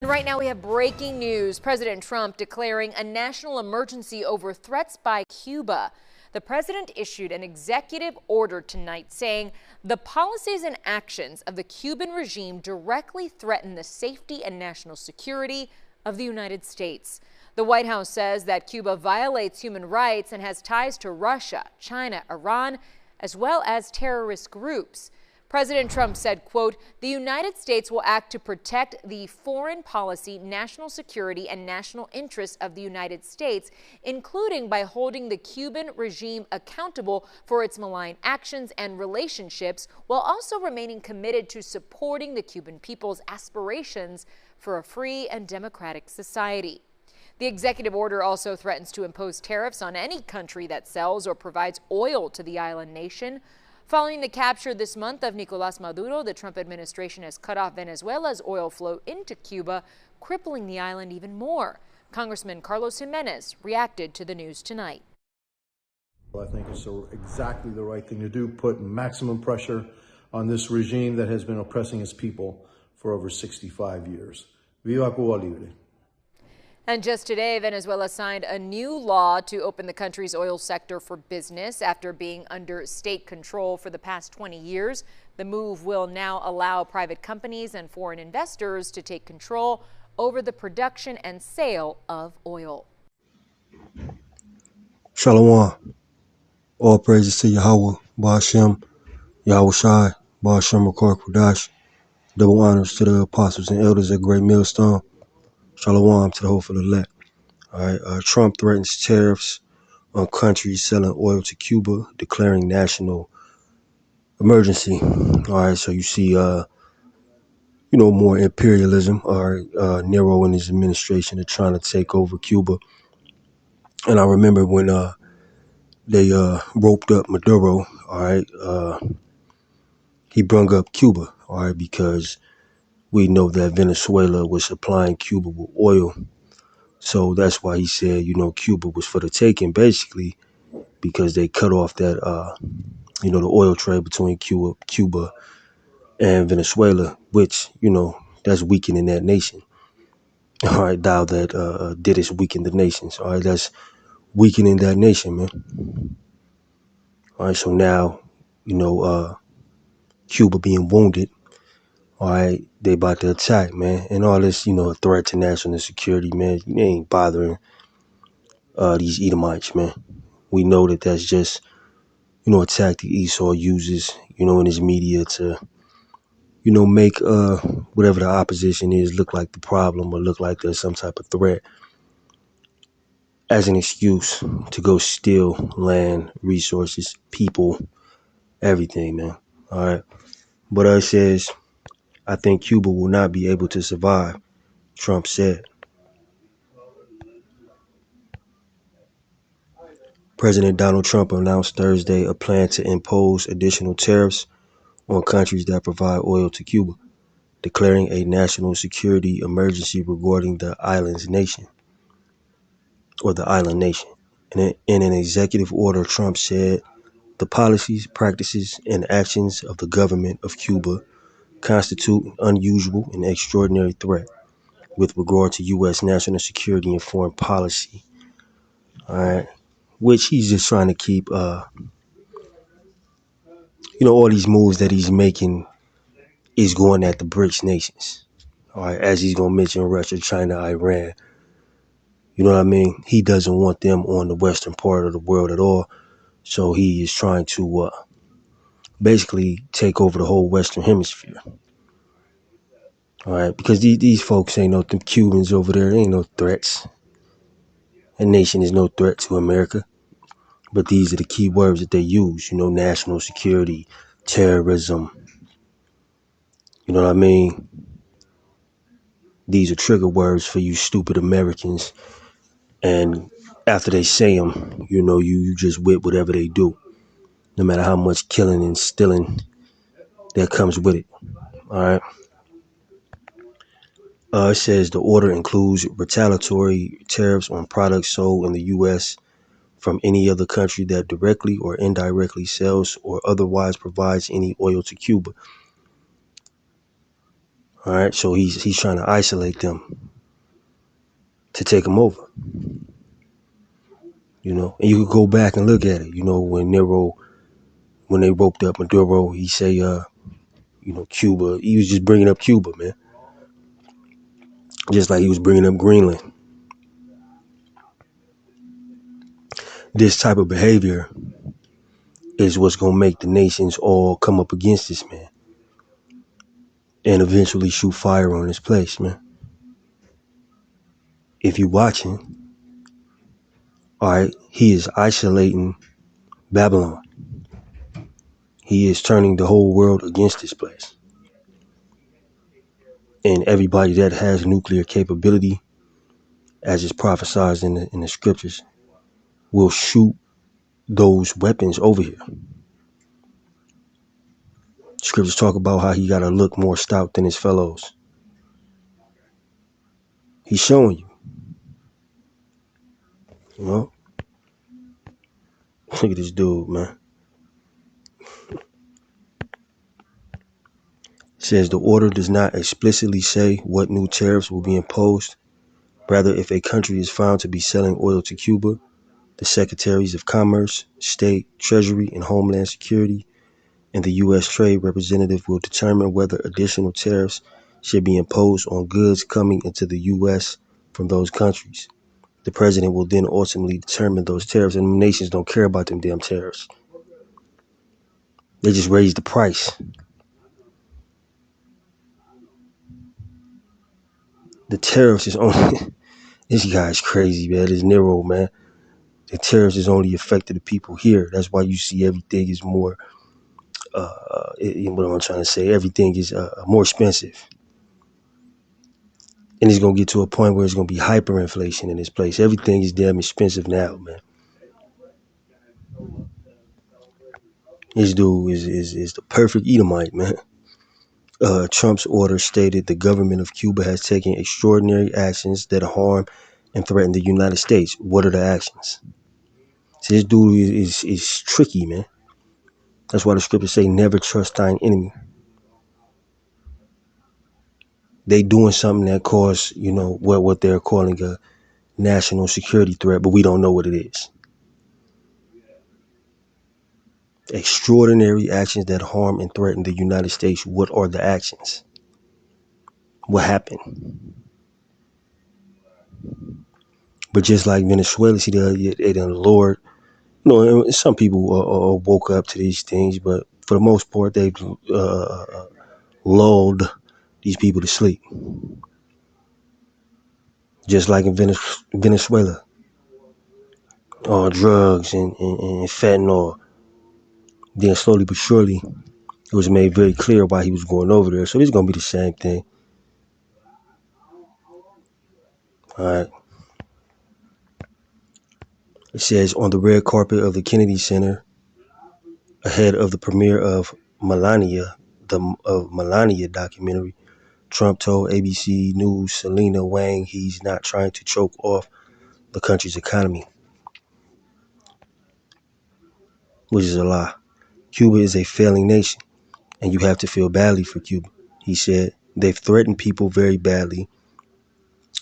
Right now we have breaking news. President Trump declaring a national emergency over threats by Cuba. The president issued an executive order tonight saying the policies and actions of the Cuban regime directly threaten the safety and national security of the United States. The White House says that Cuba violates human rights and has ties to Russia, China, Iran, as well as terrorist groups. President Trump said, quote, "The United States will act to protect the foreign policy, national security, and national interests of the United States, including by holding the Cuban regime accountable for its malign actions and relationships, while also remaining committed to supporting the Cuban people's aspirations for a free and democratic society." The executive order also threatens to impose tariffs on any country that sells or provides oil to the island nation. Following the capture this month of Nicolás Maduro, the Trump administration has cut off Venezuela's oil flow into Cuba, crippling the island even more. Congressman Carlos Jimenez reacted to the news tonight. I think it's exactly the right thing to do, put maximum pressure on this regime that has been oppressing its people for over 65 years. Viva Cuba Libre. And just today, Venezuela signed a new law to open the country's oil sector for business after being under state control for the past 20 years. The move will now allow private companies and foreign investors to take control over the production and sale of oil. Shalom. All praises to Yahweh, Ba'ashem, Yahweh Shai, Ba'ashem Rakar Kudash. Double honors to the apostles and elders at Great Millstone. Shalom to the hopeful elect. All right, Trump threatens tariffs on countries selling oil to Cuba, declaring national emergency. All right, so you see, more imperialism. Nero and his administration are trying to take over Cuba. And I remember when they roped up Maduro. All right, he brung up Cuba. All right, because we know that Venezuela was supplying Cuba with oil. So that's why he said, Cuba was for the taking, basically, because they cut off that, the oil trade between Cuba and Venezuela, which, that's weakening that nation. All right, thou that didst weaken the nations. All right, that's weakening that nation, man. All right, so now, Cuba being wounded. All right, they about to attack, man. And all this, a threat to national security, man. They ain't bothering these Edomites, man. We know that that's just, a tactic Esau uses, in his media to, make whatever the opposition is look like the problem or look like there's some type of threat as an excuse to go steal land, resources, people, everything, man. All right. But it says, I think Cuba will not be able to survive, Trump said. President Donald Trump announced Thursday a plan to impose additional tariffs on countries that provide oil to Cuba, declaring a national security emergency regarding the island nation. In an executive order, Trump said the policies, practices, and actions of the government of Cuba constitute an unusual and extraordinary threat with regard to U.S. national security and foreign policy. All right. Which he's just trying to keep, all these moves that he's making is going at the BRICS nations. All right. As he's going to mention Russia, China, Iran. You know what I mean? He doesn't want them on the western part of the world at all. So he is trying to basically take over the whole Western hemisphere. All right. Because these folks ain't them Cubans over there. Ain't no threats. A nation is no threat to America. But these are the key words that they use, national security, terrorism. You know what I mean? These are trigger words for you stupid Americans. And after they say them, you just whip whatever they do, no matter how much killing and stealing that comes with it. All right. It says the order includes retaliatory tariffs on products sold in the U.S. from any other country that directly or indirectly sells or otherwise provides any oil to Cuba. All All right, so he's trying to isolate them to take them over. You know, and you could go back and look at it. You know, when they roped up Maduro, he say, Cuba. He was just bringing up Cuba, man, just like he was bringing up Greenland. This type of behavior is what's gonna make the nations all come up against this man and eventually shoot fire on his place, man. If you're watching, all right, he is isolating Babylon. He is turning the whole world against this place. And everybody that has nuclear capability, as is prophesied in the scriptures, will shoot those weapons over here. Scriptures talk about how he got to look more stout than his fellows. He's showing you. You know? Look at this dude, man. It says the order does not explicitly say what new tariffs will be imposed. Rather, if a country is found to be selling oil to Cuba, the Secretaries of Commerce, State, Treasury, and Homeland Security and the U.S. Trade Representative will determine whether additional tariffs should be imposed on goods coming into the U.S. from those countries. The president will then ultimately determine those tariffs, and the nations don't care about them damn tariffs. They just raise the price. The tariffs is only... This guy's crazy, man. This Nero, man. The tariffs is only affected the people here. That's why you see everything is more... what am I trying to say? Everything is more expensive. And it's going to get to a point where it's going to be hyperinflation in this place. Everything is damn expensive now, man. This dude is the perfect Edomite, man. Trump's order stated the government of Cuba has taken extraordinary actions that harm and threaten the United States. What are the actions? See, this dude is tricky, man. That's why the scriptures say never trust thine enemy. They doing something that cause, what they're calling a national security threat, but we don't know what it is. Extraordinary actions that harm and threaten the United States. What are the actions? What happened? But just like Venezuela, see, they done lured. Some people woke up to these things, but for the most part, they've lulled these people to sleep. Just like in Venezuela, drugs and fentanyl. Then slowly but surely, it was made very clear why he was going over there. So it's going to be the same thing. All right. It says on the red carpet of the Kennedy Center, ahead of the premiere of Melania, documentary, Trump told ABC News Selena Wang he's not trying to choke off the country's economy, which is a lie. Cuba is a failing nation, and you have to feel badly for Cuba. He said they've threatened people very badly.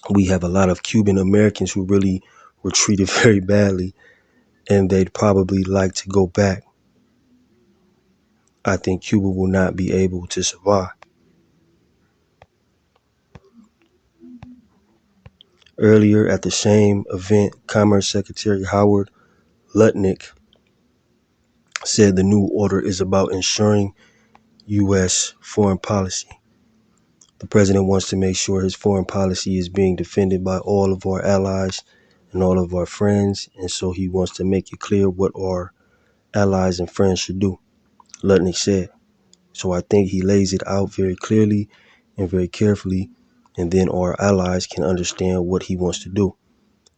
We have a lot of Cuban Americans who really were treated very badly, and they'd probably like to go back. I think Cuba will not be able to survive. Earlier at the same event, Commerce Secretary Howard Lutnick said the new order is about ensuring U.S. foreign policy. The president wants to make sure his foreign policy is being defended by all of our allies and all of our friends, and so he wants to make it clear what our allies and friends should do, Lutnick said. So I think he lays it out very clearly and very carefully, and then our allies can understand what he wants to do.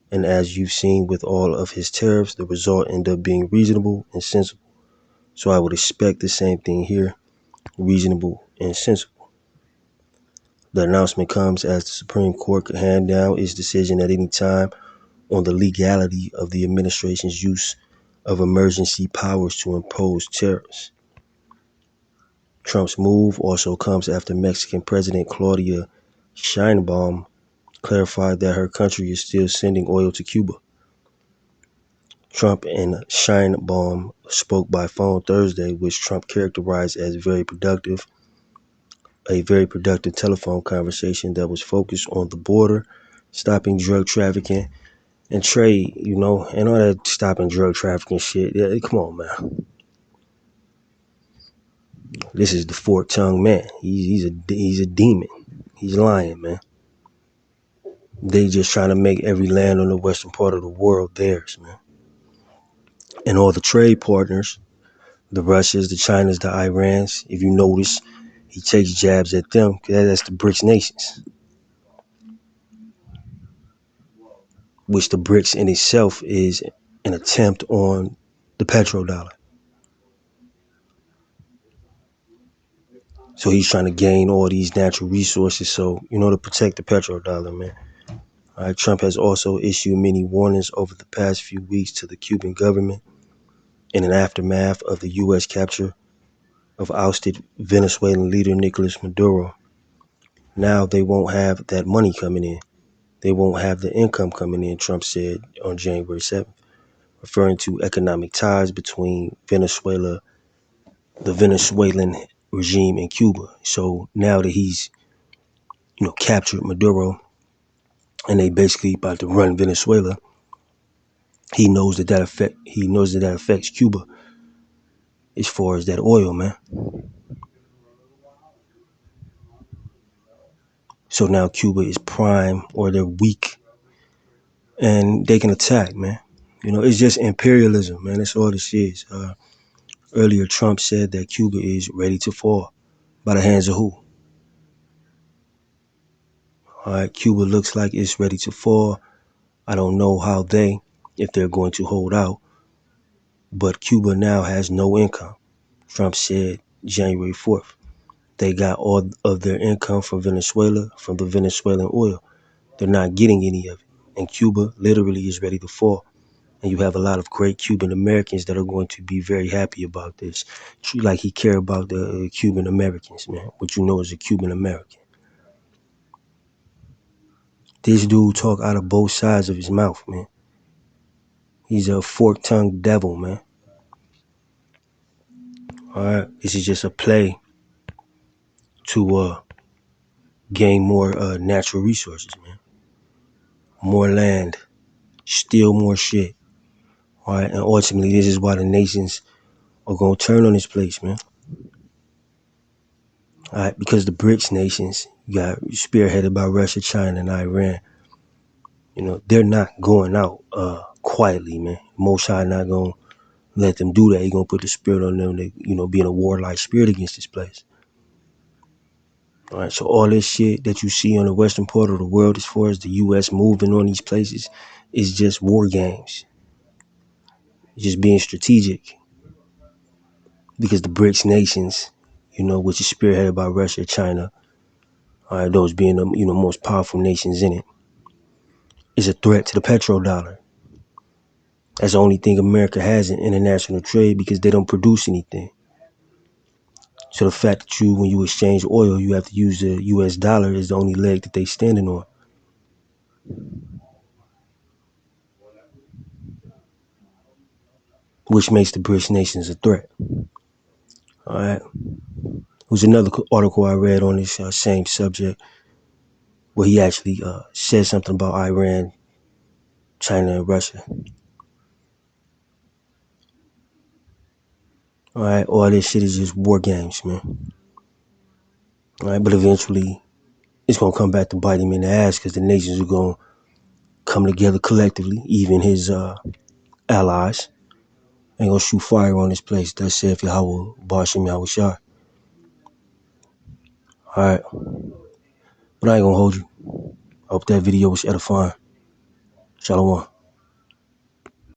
And as you've seen with all of his tariffs, the result ended up being reasonable and sensible. So I would expect the same thing here, reasonable and sensible. The announcement comes as the Supreme Court could hand down its decision at any time on the legality of the administration's use of emergency powers to impose tariffs. Trump's move also comes after Mexican President Claudia Sheinbaum clarified that her country is still sending oil to Cuba. Trump and Sheinbaum spoke by phone Thursday, which Trump characterized as a very productive telephone conversation that was focused on the border, stopping drug trafficking and trade, and all that stopping drug trafficking shit. Yeah, come on, man. This is the fork-tongued man. He's a demon. He's lying, man. They just trying to make every land on the western part of the world theirs, man. And all the trade partners, the Russias, the Chinas, the Irans, if you notice, he takes jabs at them. That's the BRICS nations, which the BRICS in itself is an attempt on the petrodollar. So he's trying to gain all these natural resources, so, to protect the petrodollar, man. All right, Trump has also issued many warnings over the past few weeks to the Cuban government in an aftermath of the U.S. capture of ousted Venezuelan leader Nicolas Maduro. Now they won't have that money coming in. They won't have the income coming in, Trump said on January 7th, referring to economic ties between Venezuela, the Venezuelan regime, and Cuba. So now that he's, captured Maduro and they basically about to run Venezuela, he knows that affects Cuba as far as that oil, man. So now Cuba is prime, or they're weak, and they can attack, man. It's just imperialism, man. That's all this is. Earlier, Trump said that Cuba is ready to fall. By the hands of who? All right, Cuba looks like it's ready to fall. I don't know if they're going to hold out, but Cuba now has no income. Trump said January 4th. They got all of their income from Venezuela, from the Venezuelan oil. They're not getting any of it. And Cuba literally is ready to fall. And you have a lot of great Cuban Americans that are going to be very happy about this. Like he care about the Cuban Americans, man. What you know is a Cuban American. This dude talk out of both sides of his mouth, man. He's a fork-tongued devil, man. All right, this is just a play to gain more natural resources, man. More land, steal more shit. All right, and ultimately, this is why the nations are gonna turn on this place, man. All right, because the BRICS nations got spearheaded by Russia, China, and Iran. They're not going out quietly, man. Most High not gonna let them do that. He gonna put the spirit on them to, be in a warlike spirit against this place. All right, so all this shit that you see on the western part of the world, as far as the U.S. moving on these places, is just war games. Just being strategic. Because the BRICS nations, which is spearheaded by Russia, China, all right, those being the most powerful nations in it, is a threat to the petrodollar. That's the only thing America has in international trade, because they don't produce anything. So the fact that when you exchange oil, you have to use the U.S. dollar is the only leg that they standing on. Which makes the BRICS nations a threat. All right. There was another article I read on this same subject where he actually said something about Iran, China, and Russia. All right, all this shit is just war games, man. All right, but eventually it's gonna come back to bite him in the ass, because the nations are gonna come together collectively, even his allies. They gonna shoot fire on this place. Thus saith Yahweh, Bashim Yahweh Shai. All right, but I ain't gonna hold you. I hope that video was edifying. Shalom.